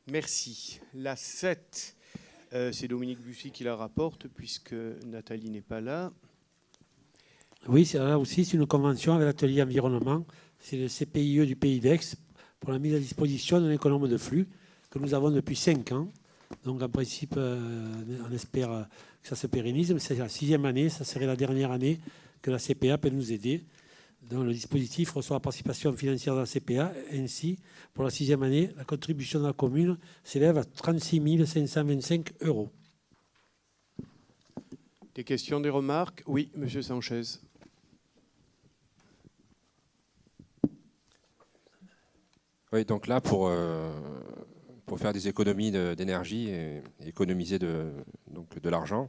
Merci. La 7, c'est Dominique Bussy qui la rapporte, puisque Nathalie n'est pas là. Oui, là aussi, c'est une convention avec l'atelier environnement. C'est le CPIE du Pays d'Aix pour la mise à disposition d'un économe de flux que nous avons depuis 5 ans. Donc, en principe, on espère que ça se pérennise. Mais c'est la 6e année, ça serait la dernière année que la CPA peut nous aider. Donc, le dispositif reçoit la participation financière de la CPA. Ainsi, pour la 6e année, la contribution de la commune s'élève à 36 525 €. Des questions, des remarques? Oui, Monsieur Sanchez. Oui, donc là, pour faire des économies d'énergie et économiser de l'argent,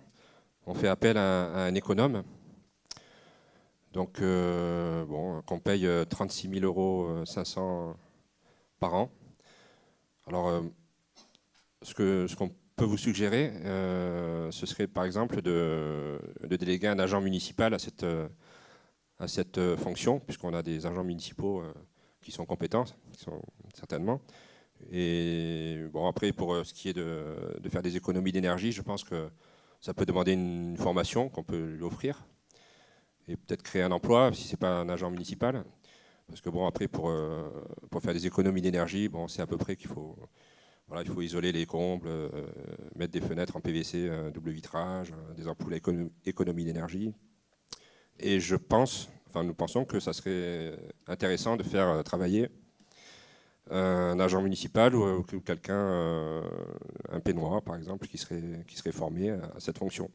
on fait appel à un économe. Donc, qu'on paye 36 500 € par an. Alors, ce qu'on peut vous suggérer, ce serait par exemple de déléguer un agent municipal à cette fonction, puisqu'on a des agents municipaux qui sont compétents, certainement. Et bon, après, pour ce qui est de faire des économies d'énergie, je pense que ça peut demander une formation qu'on peut lui offrir et peut-être créer un emploi si ce n'est pas un agent municipal. Parce que bon, après, pour faire des économies d'énergie, bon, c'est à peu près qu'il faut, voilà, il faut isoler les combles, mettre des fenêtres en PVC, double vitrage, des ampoules à économie d'énergie. Et nous pensons que ça serait intéressant de faire travailler un agent municipal ou quelqu'un, un pénois par exemple, qui serait formé à cette fonction.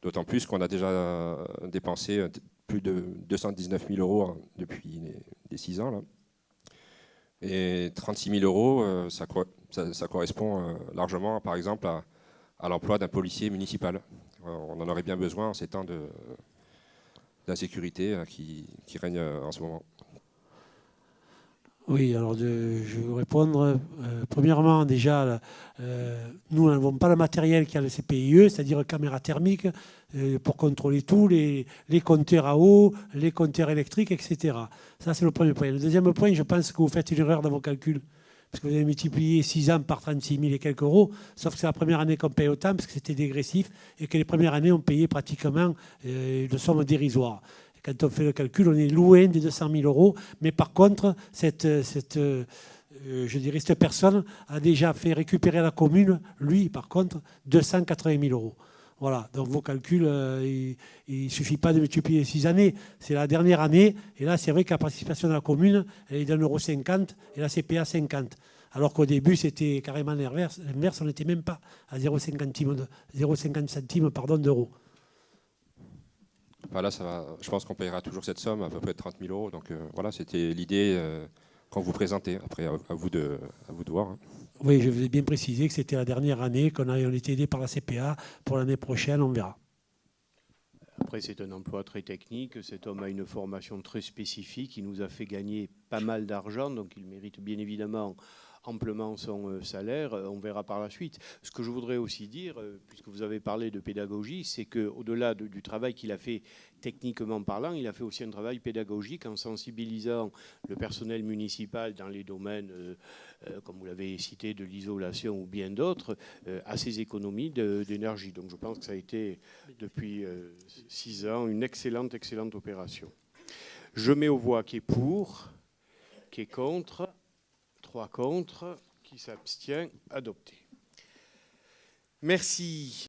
D'autant plus qu'on a déjà dépensé plus de 219 000 € depuis les 6 ans. Là. Et 36 000 €, ça correspond largement, par exemple, à l'emploi d'un policier municipal. On en aurait bien besoin en ces temps d'insécurité qui règne en ce moment. Oui, alors je vais vous répondre. Premièrement, déjà, nous n'avons pas le matériel qu'il y a le CPIE, c'est-à-dire caméra thermique, pour contrôler tout, les compteurs à eau, les compteurs électriques, etc. Ça, c'est le premier point. Le deuxième point, je pense que vous faites une erreur dans vos calculs, parce que vous avez multiplié 6 ans par 36 000 et quelques euros, sauf que c'est la première année qu'on paye autant, parce que c'était dégressif, et que les premières années, on payait pratiquement une somme dérisoire. Quand on fait le calcul, on est loin des 200 000 €. Mais par contre, cette personne a déjà fait récupérer à la commune, lui, par contre, 280 000 €. Voilà, donc vos calculs, il ne suffit pas de multiplier 6 années. C'est la dernière année. Et là, c'est vrai que la participation de la commune, elle est d'1,50 € et la CPA 50. Alors qu'au début, c'était carrément l'inverse. On n'était même pas à 0,50 centimes d'euros. Enfin là, je pense qu'on payera toujours cette somme, à peu près de 30 000 €. Donc voilà, c'était l'idée qu'on vous présentait. Après, à vous de voir. Hein. Oui, je vous ai bien précisé que c'était la dernière année qu'on a été aidé par la CPA. Pour l'année prochaine, on verra. Après, c'est un emploi très technique. Cet homme a une formation très spécifique. Il nous a fait gagner pas mal d'argent, donc il mérite bien évidemment amplement son salaire. On verra par la suite. Ce que je voudrais aussi dire, puisque vous avez parlé de pédagogie, c'est qu'au-delà du travail qu'il a fait techniquement parlant, il a fait aussi un travail pédagogique en sensibilisant le personnel municipal dans les domaines, comme vous l'avez cité, de l'isolation ou bien d'autres, à ces économies d'énergie. Donc je pense que ça a été, depuis 6 ans, une excellente opération. Je mets aux voix qui est pour, qui est contre, 3 contre, qui s'abstient, adopté. Merci.